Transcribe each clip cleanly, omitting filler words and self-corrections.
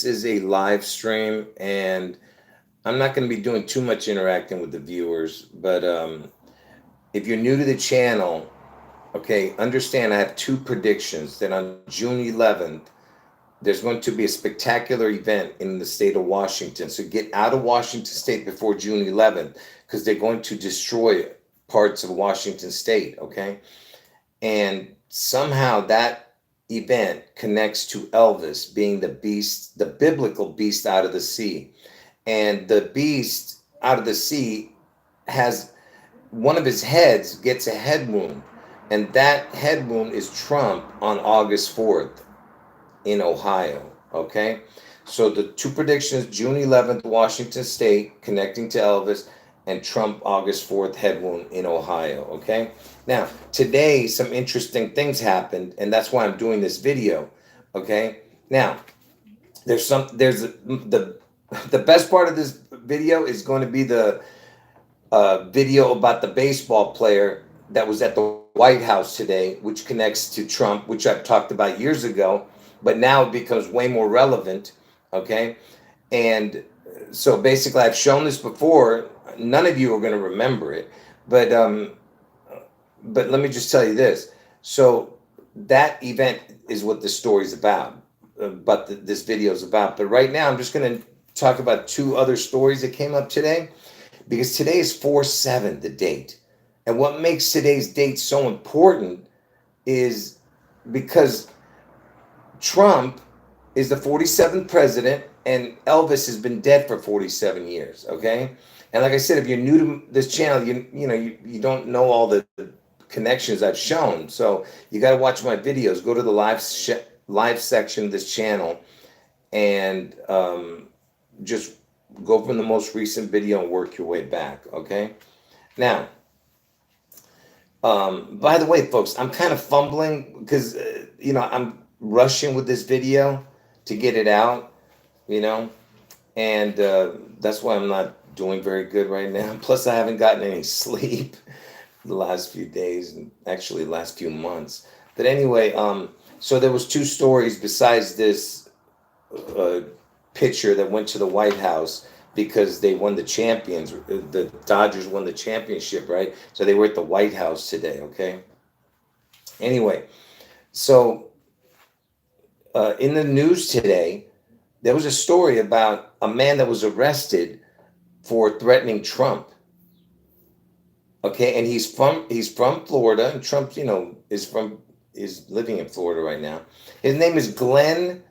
is a live stream, and I'm not going to be doing too much interacting with the viewers. But if you're new to the channel, okay, understand I have two predictions that on June 11th, there's going to be a spectacular event in the state of Washington. So get out of Washington State before June 11th because they're going to destroy parts of Washington State, okay? And somehow that event connects to Elvis being the beast, the biblical beast out of the sea. And the beast out of the sea has one of his heads gets a head wound. And that head wound is Trump on August 4th in Ohio. Okay. So the two predictions June 11th, Washington State connecting to Elvis, and Trump August 4th, head wound in Ohio. Okay. Now, today, some interesting things happened, and that's why I'm doing this video. Okay. Now, there's the best part of this video is going to be the video about the baseball player that was at the White House today, which connects to Trump, which I've talked about years ago, but now it becomes way more relevant. Okay. And so basically, I've shown this before. None of you are going to remember it, but let me just tell you this. So that event is what the story's about, this video is about. But right now, I'm just going to talk about two other stories that came up today, because today is 4/7, the date. And what makes today's date so important is because Trump is the 47th president, and Elvis has been dead for 47 years. Okay. And like I said, if you're new to this channel, you don't know all the connections I've shown. So you got to watch my videos. Go to the live section of this channel, and just go from the most recent video and work your way back. Okay. Now, by the way, folks, I'm kind of fumbling because I'm rushing with this video to get it out, and that's why I'm not doing very good right now. Plus, I haven't gotten any sleep the last few days, and actually the last few months. But anyway, so there was two stories besides this pitcher that went to the White House because they won the champions. The Dodgers won the championship, right? So they were at the White House today. Okay. Anyway, so in the news today, there was a story about a man that was arrested for threatening Trump. Okay, and he's from Florida, and Trump, is living in Florida right now. His name is Glenn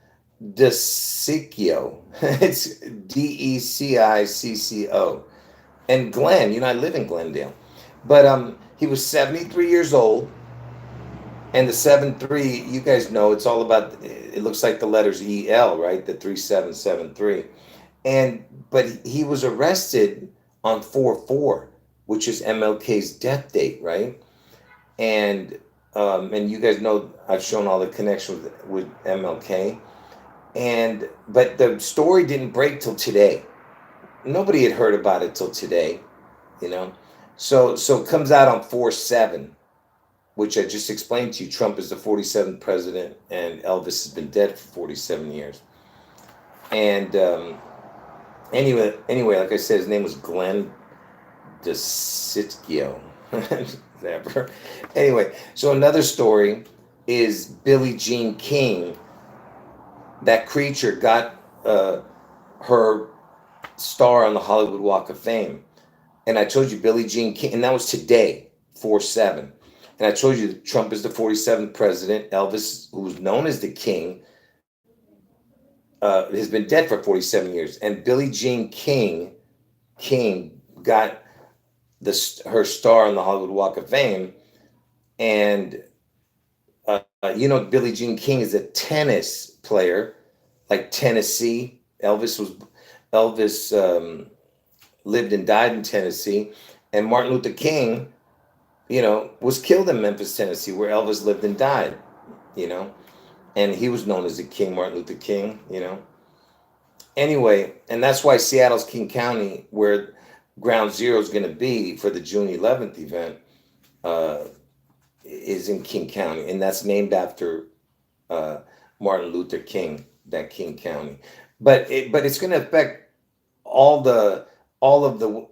DeCiccio. It's DECICCO. And Glenn, I live in Glendale, but he was 73 years old. And the 73, you guys know, it's all about, it looks like the letters EL, right? The 3773. But he was arrested on 4/4, which is MLK's death date, right? And you guys know I've shown all the connections with MLK. But the story didn't break till today. Nobody had heard about it till today, So it comes out on 4/7. Which I just explained to you. Trump is the 47th president, and Elvis has been dead for 47 years. And anyway, like I said, his name was Glenn DeCiccio. Never. Anyway, so another story is Billie Jean King. That creature got her star on the Hollywood Walk of Fame. And I told you Billie Jean King, and that was today, 4/7. And I told you that Trump is the 47th president. Elvis, who's known as the king, has been dead for 47 years. And Billie Jean King got her star on the Hollywood Walk of Fame. And, Billie Jean King is a tennis player, like Tennessee. Elvis lived and died in Tennessee. And Martin Luther King, was killed in Memphis, Tennessee, where Elvis lived and died, and he was known as the King, Martin Luther King, Anyway, and that's why Seattle's King County, where Ground Zero is going to be for the June 11th event, is in King County, and that's named after Martin Luther King, that King County. but it's going to affect all the all of the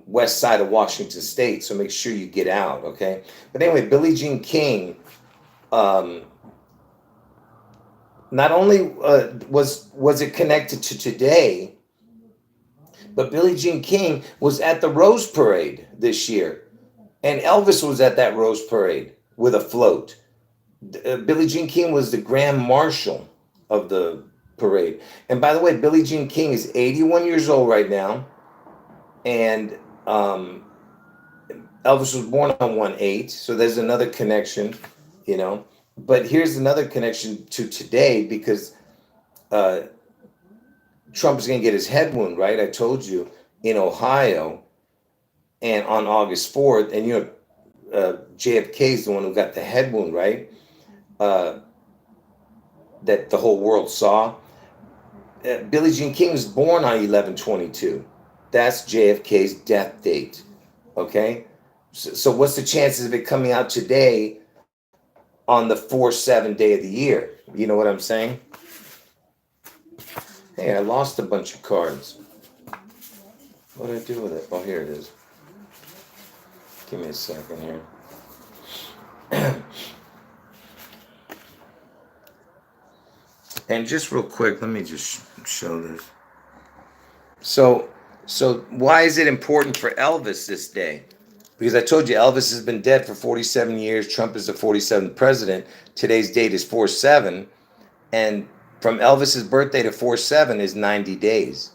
west side of Washington State. So make sure you get out, okay? But anyway, Billie Jean King, um, not only was it connected to today, but Billie Jean King was at the Rose Parade this year, and Elvis was at that Rose Parade with a float. Billie Jean King was the Grand Marshal of the parade. And by the way, Billie Jean King is 81 years old right now, and Elvis was born on 1/8, so there's another connection, you know. But here's another connection to today because uh, Trump's going to get his head wound, right? I told you in Ohio, and on August 4th, and JFK is the one who got the head wound, right? Uh, that the whole world saw. Billie Jean King was born on 11/22. That's JFK's death date. Okay, so what's the chances of it coming out today on the 4/7 day of the year? You know what I'm saying? Hey, I lost a bunch of cards. What did I do with it? Oh, here it is. Give me a second here. And just real quick, let me just show this. So why is it important for Elvis this day? Because I told you Elvis has been dead for 47 years. Trump is the 47th president. Today's date is 4/7. And from Elvis's birthday to 4/7 is 90 days.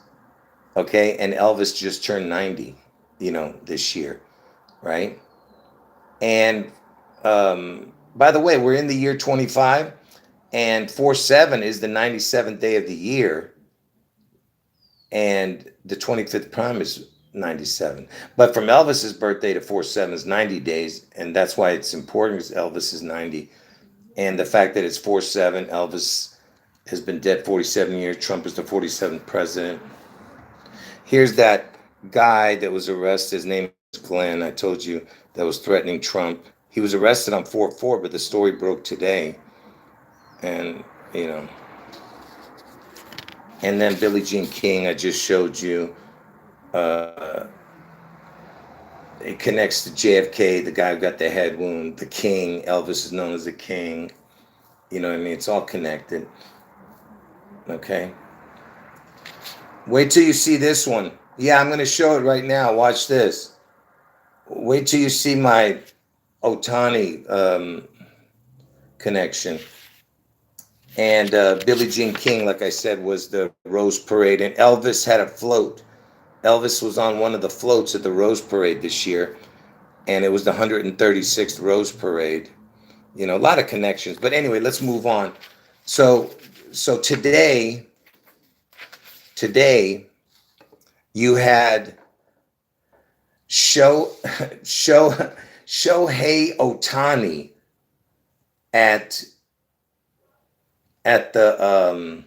Okay? And Elvis just turned 90, this year. Right? And by the way, we're in the year 25. And 4/7 is the 97th day of the year. And the 25th prime is 97. But from Elvis's birthday to 4/7 is 90 days. And that's why it's important because Elvis is 90. And the fact that it's 4/7, Elvis has been dead 47 years. Trump is the 47th president. Here's that guy that was arrested. His name is Glenn. I told you that was threatening Trump. He was arrested on 4/4, but the story broke today. And, and then Billie Jean King, I just showed you. It connects to JFK, the guy who got the head wound, the king. Elvis is known as the king. You know what I mean? It's all connected. Okay. Wait till you see this one. Yeah, I'm going to show it right now. Watch this. Wait till you see my Otani connection. And Billie Jean King, like I said, was the Rose Parade. And Elvis had a float. Elvis was on one of the floats at the Rose Parade this year. And it was the 136th Rose Parade. A lot of connections. But anyway, let's move on. So today, you had Shohei Otani at the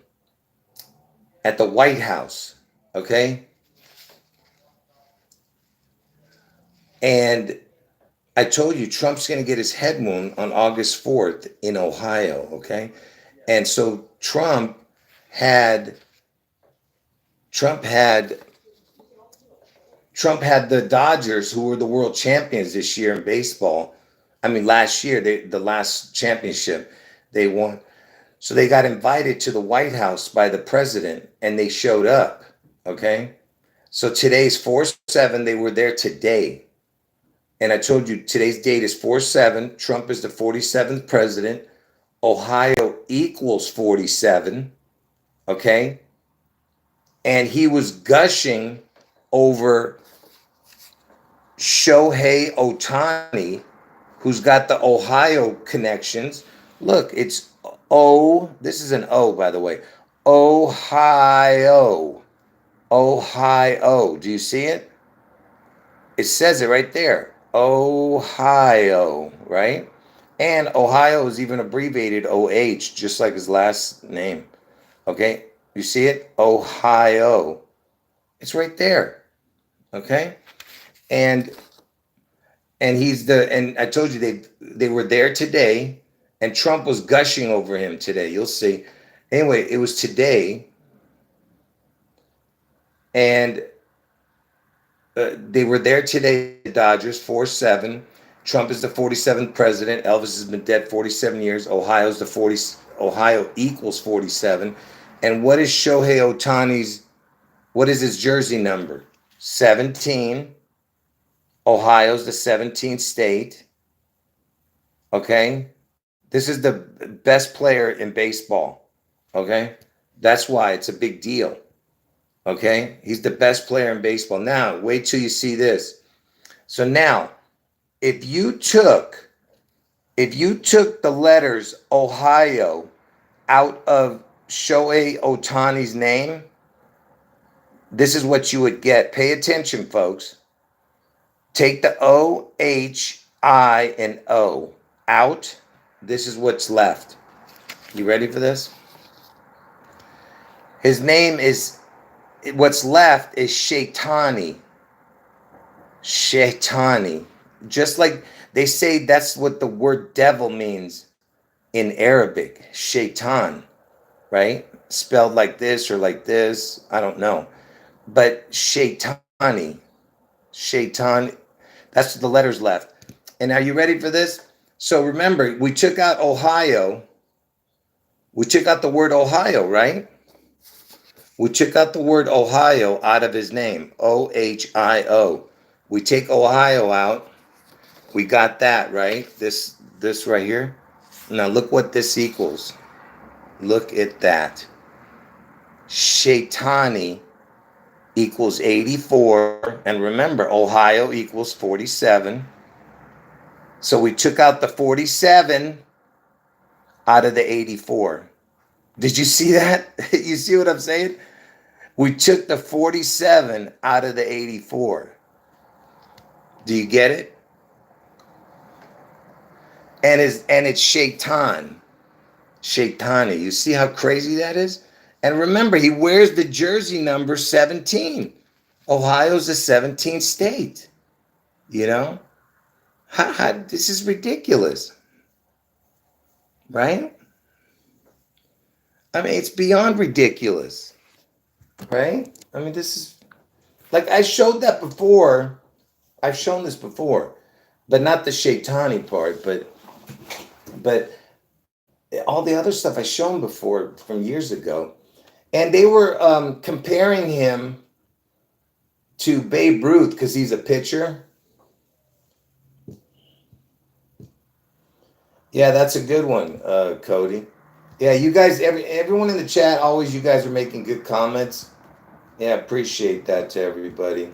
White House, okay? And I told you Trump's going to get his head wound on August 4th in Ohio, okay? And so Trump had the Dodgers, who were the world champions this year in baseball. I mean, last year, the last championship they won. So they got invited to the White House by the president, and they showed up, okay? So today's 4/7, they were there today. And I told you today's date is 4/7. Trump is the 47th president. Ohio equals 47, okay? And he was gushing over Shohei Otani, who's got the Ohio connections. Look, it's this is an O, by the way. Ohio. Do you see it? It says it right there. Ohio, right? And Ohio is even abbreviated OH, just like his last name. Okay? You see it? Ohio. It's right there. Okay? And I told you they were there today, and Trump was gushing over him today. You'll see. Anyway, it was today. And they were there today, the Dodgers, 4-7. Trump is the 47th president. Elvis has been dead 47 years. Ohio equals 47. And what is Shohei Otani's, what is his jersey number? 17. Ohio's the 17th state. Okay? This is the best player in baseball. Okay? That's why it's a big deal. Okay? He's the best player in baseball. Now, wait till you see this. So now, if you took the letters Ohio out of Shohei Otani's name, this is what you would get. Pay attention, folks. Take the O, H, I, and O out. This is what's left. You ready for this? His name is, what's left is Shaitani. Shaitani. Just like they say that's what the word devil means in Arabic. Shaitan, right? Spelled like this or like this. I don't know. But Shaitani. Shaitan. That's the letters left. And are you ready for this? So remember, we took out Ohio. We took out the word Ohio, right? We took out the word Ohio out of his name. O-H-I-O. We take Ohio out. We got that, right? This right here. Now look what this equals. Look at that. Shaitani equals 84. And remember, Ohio equals 47. So we took out the 47 out of the 84. Did you see that? You see what I'm saying? We took the 47 out of the 84. Do you get it? And it's Shaitan. Shaitani. You see how crazy that is? And remember, he wears the jersey number 17. Ohio's the 17th state. You know? This is ridiculous. Right? I mean, it's beyond ridiculous. Right? I mean, this is... Like, I showed that before. I've shown this before. But not the Shaitani part. But all the other stuff I've shown before from years ago. And they were comparing him to Babe Ruth because he's a pitcher. Yeah, that's a good one, Cody. Yeah, you guys, everyone in the chat, always you guys are making good comments. Yeah, appreciate that to everybody.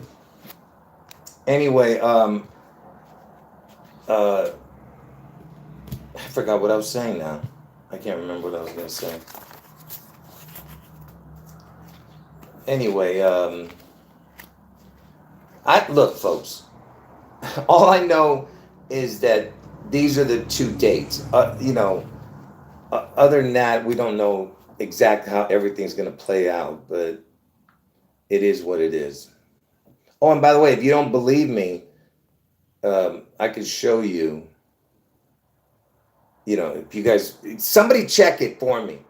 Anyway, I forgot what I was saying now. I can't remember what I was going to say. Anyway, look, folks, all I know is that these are the two dates. Other than that, we don't know exactly how everything's going to play out, but it is what it is. Oh, and by the way, if you don't believe me, I could show you. If you guys, somebody check it for me.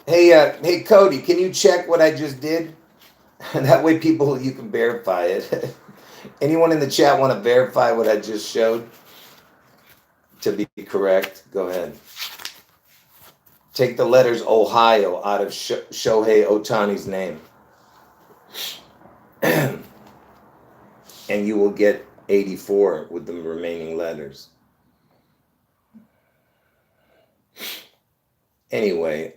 Hey, Cody, can you check what I just did? That way, you can verify it. Anyone in the chat want to verify what I just showed to be correct? Go ahead. Take the letters Ohio out of Shohei Otani's name. And you will get 84 with the remaining letters. Anyway,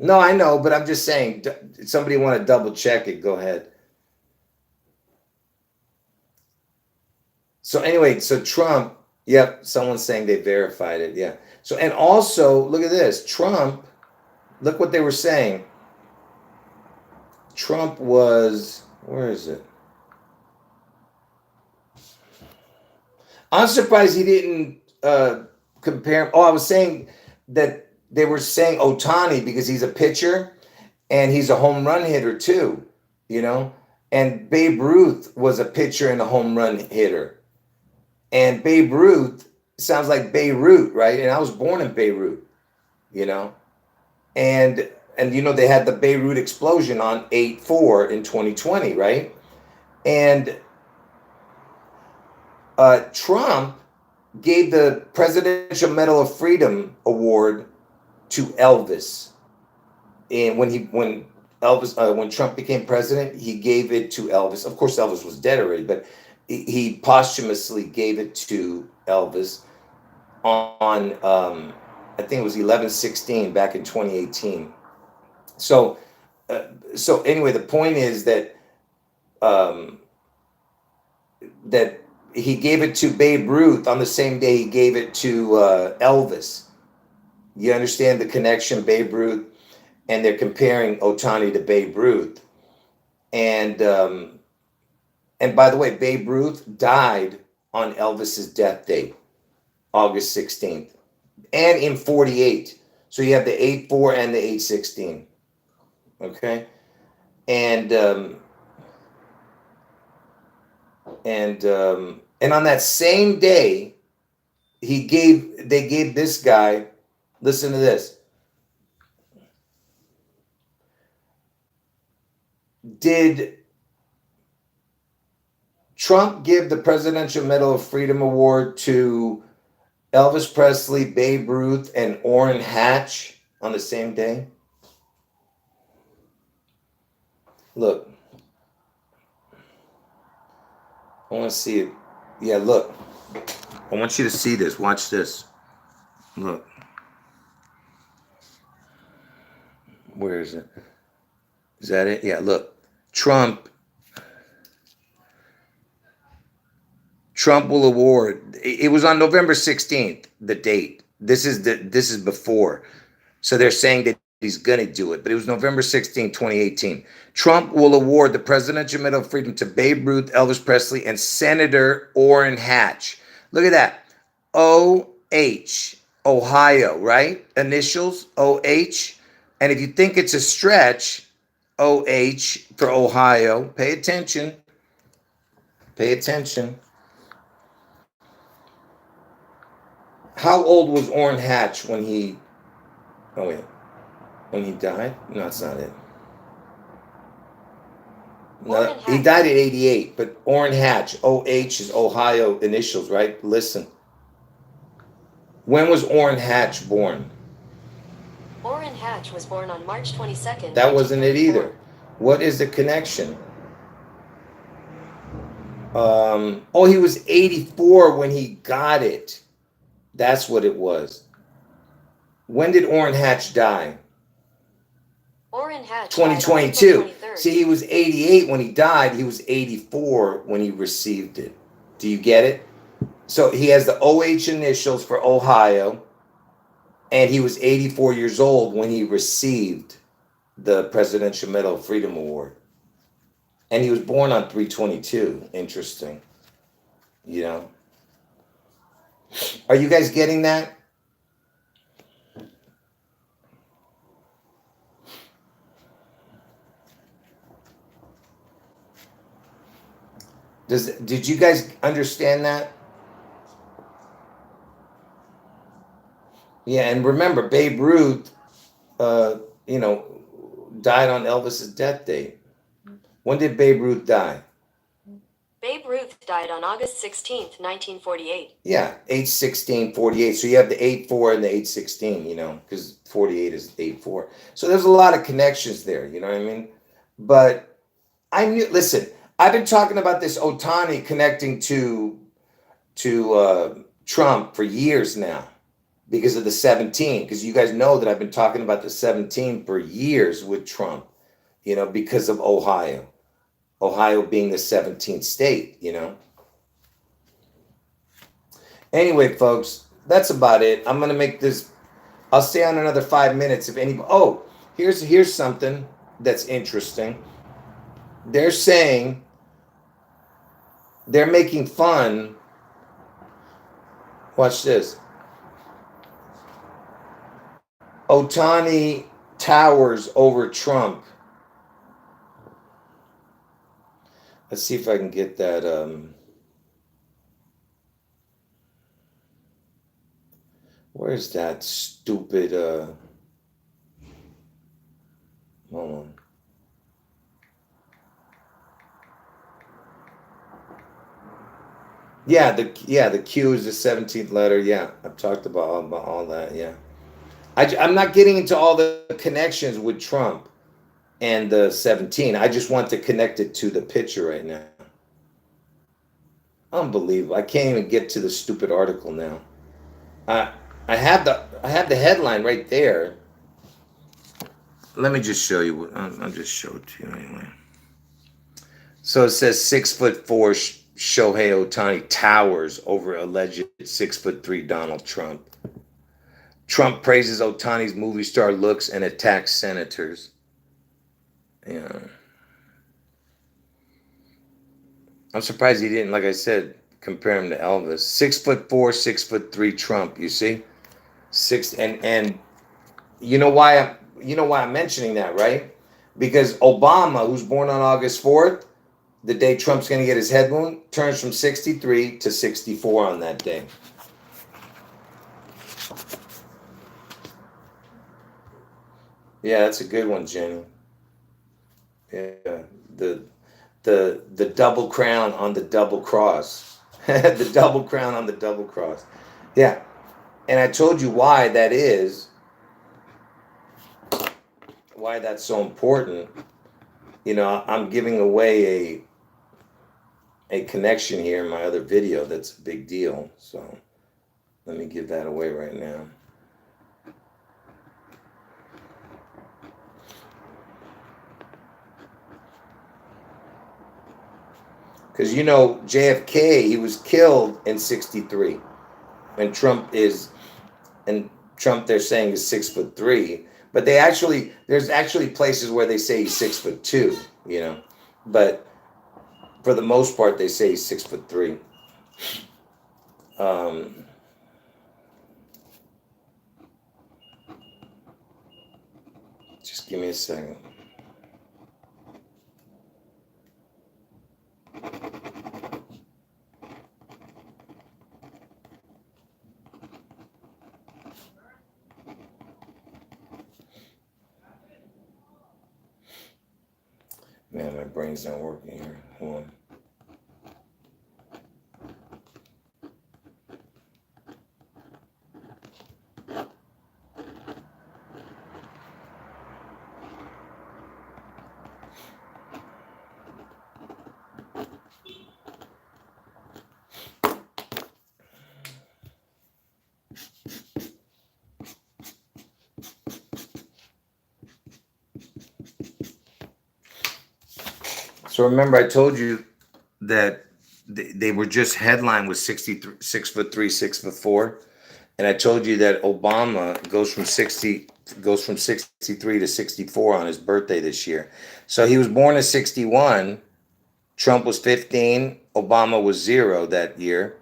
no, I know, but I'm just saying, somebody want to double check it, go ahead. So anyway, so Trump, yep, someone's saying they verified it, yeah. So, and also, look at this, Trump, look what they were saying. Trump was, where is it? I'm surprised he didn't compare. Oh, I was saying that they were saying Otani because he's a pitcher and he's a home run hitter too, and Babe Ruth was a pitcher and a home run hitter. And Babe Ruth sounds like Beirut, right? And I was born in Beirut, and and they had the Beirut explosion on 8/4 in 2020, right? And Trump gave the Presidential Medal of Freedom award to Elvis. And when Trump became president, he gave it to Elvis. Of course, Elvis was dead already, but he posthumously gave it to Elvis on I think it was 11/16 back in 2018. So so anyway, the point is that um, that he gave it to Babe Ruth on the same day he gave it to Elvis. You understand the connection, Babe Ruth, and they're comparing Otani to Babe Ruth. And by the way, Babe Ruth died on Elvis's death date, August 16th, and in 48. So you have the 8/4 and the 8/16. Okay, and and on that same day, they gave this guy. Listen to this. Did Trump give the Presidential Medal of Freedom Award to Elvis Presley, Babe Ruth, and Orin Hatch on the same day? Look, I want to see it. Yeah, look. I want you to see this. Watch this. Look. Where is it? Is that it? Yeah, look. Trump will award. It was on November 16th, the date. This is before. So they're saying that he's going to do it, but it was November 16th, 2018. Trump will award the Presidential Medal of Freedom to Babe Ruth, Elvis Presley, and Senator Orrin Hatch. Look at that. OH, Ohio, right? Initials, OH. And if you think it's a stretch, OH for Ohio, pay attention. Pay attention. How old was Orrin Hatch when he... Oh, wait. When he died? No, that's not it. No, he died at 88, but Orrin Hatch, OH is Ohio initials, right? Listen. When was Orrin Hatch born? Orin Hatch was born on March 22nd. That wasn't it either. What is the connection? Oh, he was 84 when he got it. That's what it was. When did Orrin Hatch die? Orrin Hatch 2022. See, he was 88 when he died. He was 84 when he received it. Do you get it? So he has the OH initials for Ohio, and he was 84 years old when he received the Presidential Medal of Freedom Award. And he was born on 3/22. Interesting. You know? Are you guys getting that? Did you guys understand that? Yeah, and remember, Babe Ruth, died on Elvis's death date. When did Babe Ruth die? Babe Ruth died on August 16th, 1948. Yeah, 8/16/48. So you have the 8/4 and the 8/16, because 48 is 8/4. So there's a lot of connections there, you know what I mean? But listen, I've been talking about this Otani connecting to Trump for years now because of the 17. Because you guys know that I've been talking about the 17 for years with Trump, because of Ohio. Ohio being the 17th state, Anyway, folks, that's about it. I'm gonna make this. I'll stay on another 5 minutes if any. Oh, here's something that's interesting. They're saying they're making fun. Watch this. Otani towers over Trump. Let's see if I can get that. Where's that stupid? Hold on. The Q is the 17th letter. Yeah, I've talked about all that. Yeah, I'm not getting into all the connections with Trump and the 17. I just want to connect it to the picture right now. Unbelievable! I can't even get to the stupid article now. I I have the headline right there. Let me just show you. I'll just show it to you anyway. So it says 6'4" Shohei Otani towers over alleged 6'3" Donald Trump. Trump praises Otani's movie star looks and attacks senators. Yeah. I'm surprised he didn't, like I said, compare him to Elvis. 6'4", 6'3" Trump, you see? Six and you know why I'm mentioning that, right? Because Obama, who's born on August 4th, the day Trump's gonna get his head wound, turns from 63 to 64 on that day. Yeah, that's a good one, Jenny. Yeah. The the double crown on the double cross. The double crown on the double cross. Yeah. And I told you why that's so important. You know, I'm giving away a connection here in my other video that's a big deal. So let me give that away right now. Because you know, JFK, he was killed in 63. And Trump they're saying is 6'3". But there's actually places where they say he's 6'2", you know. But for the most part they say he's 6'3". Just give me a second. Man, my brain's not working here. Hold on. So remember, I told you that they were just headlined with 63, 6'3", 6'4", and I told you that Obama goes from 63 to 64 on his birthday this year. So he was born in 61. Trump was 15. Obama was 0 that year.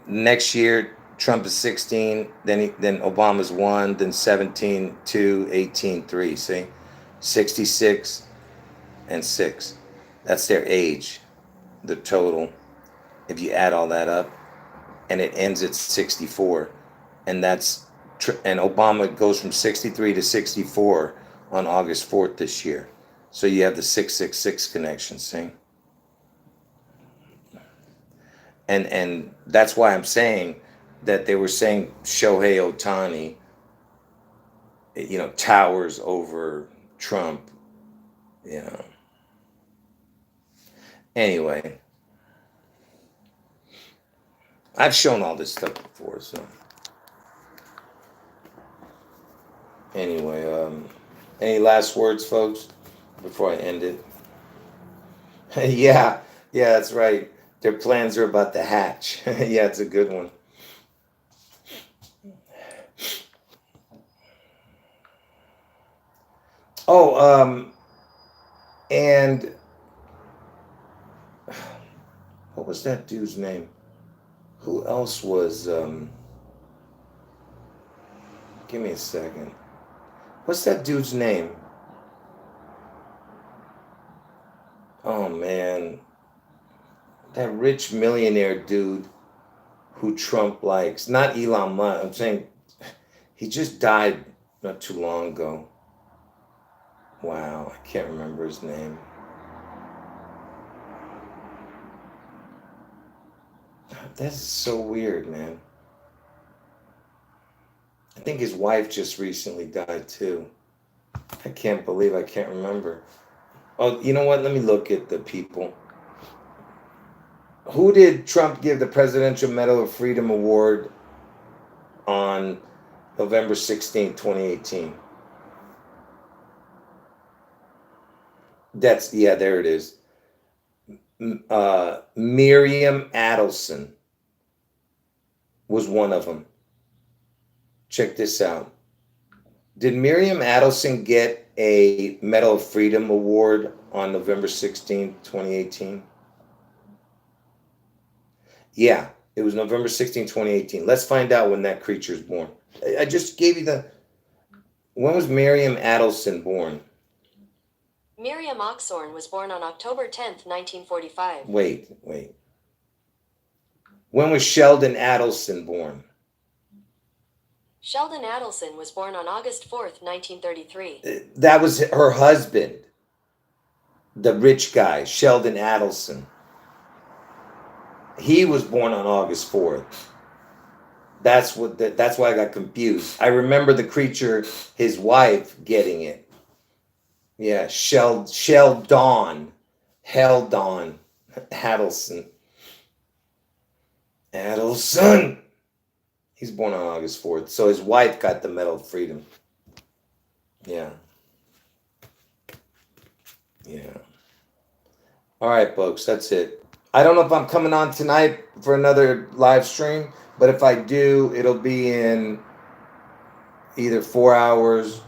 Next year, Trump is 16. Then Obama's 1. Then 17, 2, 18, 3. See, 66 and 6. That's their age, the total, if you add all that up, and it ends at 64. And Obama goes from 63 to 64 on August 4th this year. So you have the 666 connection, see? And that's why I'm saying that they were saying Shohei Otani, you know, towers over Trump, you know. Anyway, I've shown all this stuff before, so. Anyway, any last words, folks, before I end it? Yeah, that's right. Their plans are about to hatch. Yeah, it's a good one. Oh, and what was that dude's name? Who else was, give me a second. What's that dude's name? Oh, man. That rich millionaire dude who Trump likes. Not Elon Musk. I'm saying he just died not too long ago. Wow, I can't remember his name. That's so weird, man. I think his wife just recently died too. I can't believe I can't remember. Oh, you know what? Let me look at the people. Who did Trump give the Presidential Medal of Freedom Award on November 16th, 2018? Yeah, there it is. Miriam Adelson was one of them. Check this out. Did Miriam Adelson get a Medal of Freedom Award on November 16th, 2018? Yeah, it was November 16th, 2018. Let's find out when that creature's born. I just gave you the. When was Miriam Adelson born? Miriam Oxorn was born on October 10th, 1945. Wait. When was Sheldon Adelson born? Sheldon Adelson was born on August 4th, 1933. That was her husband, the rich guy, Sheldon Adelson. He was born on August 4th. That's why I got confused. I remember the creature, his wife, getting it. Yeah, Sheldon Adelson. Adelson. He's born on August 4th. So his wife got the Medal of Freedom. Yeah. All right, folks, that's it. I don't know if I'm coming on tonight for another live stream, but if I do, it'll be in either 4 hours.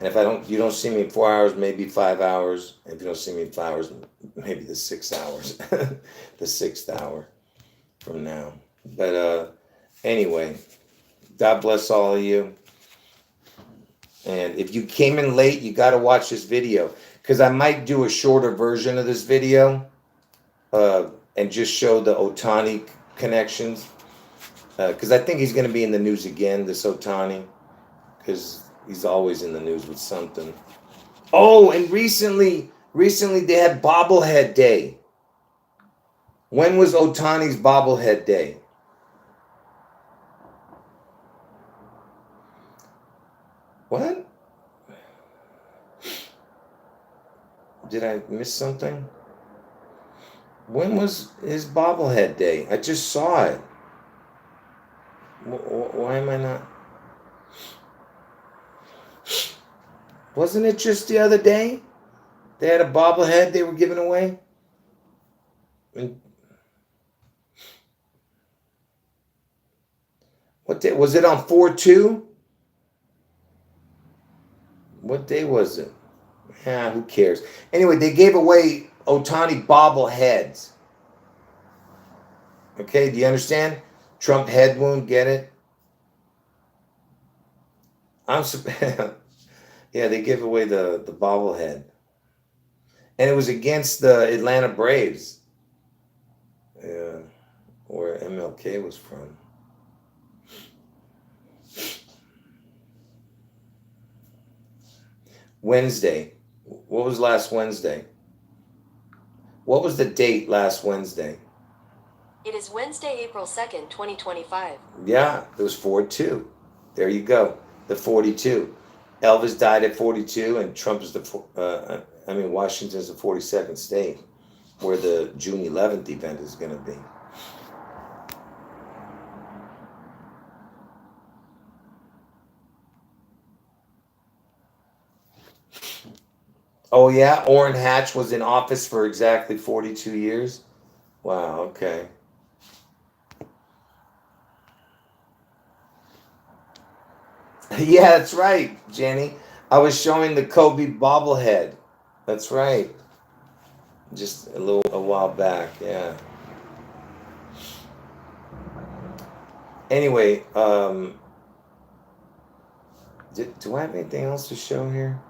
And if you don't see me in 4 hours, maybe 5 hours. And if you don't see me in 5 hours, maybe the 6 hours, the 6th hour from now. But anyway, God bless all of you. And if you came in late, you got to watch this video, because I might do a shorter version of this video and just show the Otani connections, because I think he's going to be in the news again, this Otani, because he's always in the news with something. Oh, and recently they had bobblehead day. When was Otani's bobblehead day? What? Did I miss something? When was his bobblehead day? I just saw it. Why am I not? Wasn't it just the other day? They had a bobblehead they were giving away? What day? Was it on 4/2? What day was it? Who cares? Anyway, they gave away Otani bobbleheads. Okay, do you understand? Trump head wound, get it? Yeah, they gave away the bobblehead. And it was against the Atlanta Braves. Yeah, where MLK was from. Wednesday. What was last Wednesday? What was the date last Wednesday? It is Wednesday, April 2nd, 2025. Yeah, it was 4/2. There you go. The 42. Elvis died at 42, and Trump is Washington's the 42nd state, where the June 11th event is going to be. Oh, yeah? Orin Hatch was in office for exactly 42 years? Wow, okay. Yeah, that's right, Jenny. I was showing the Kobe bobblehead. That's right. Just a while back, yeah. Anyway, do I have anything else to show here?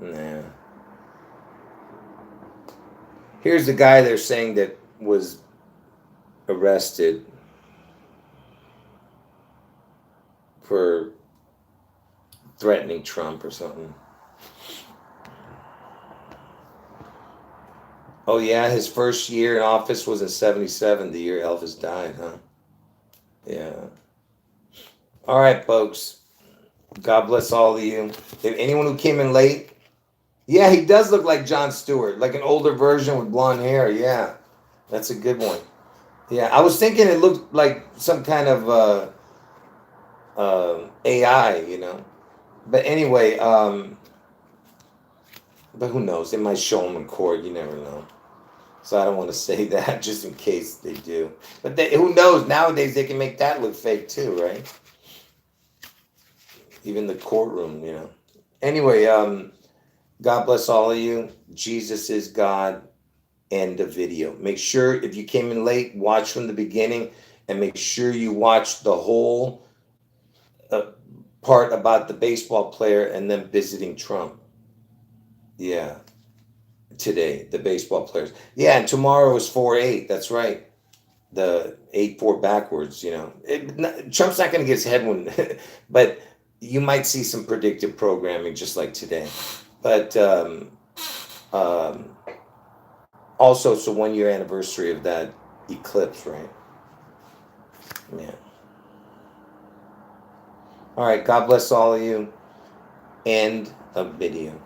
Nah. Here's the guy they're saying that was arrested for threatening Trump or something. Oh yeah, his first year in office was in '77, the year Elvis died, huh? Yeah. All right, folks. God bless all of you. If anyone who came in late, yeah, he does look like Jon Stewart, like an older version with blonde hair. Yeah, that's a good one. Yeah, I was thinking it looked like some kind of AI, you know. But anyway, but who knows? They might show him in court. You never know. So I don't want to say that just in case they do. But who knows? Nowadays they can make that look fake too, right? Even the courtroom, you know. Anyway, God bless all of you. Jesus is God. End of video. Make sure if you came in late, watch from the beginning, and make sure you watch the whole part about the baseball player and them visiting Trump. Yeah, today the baseball players. Yeah, and tomorrow is 4-8. That's right. The 8-4 backwards. You know, Trump's not going to get his head wound, but you might see some predictive programming just like today. But also, it's the 1 year anniversary of that eclipse, right? Yeah. All right. God bless all of you. End of video.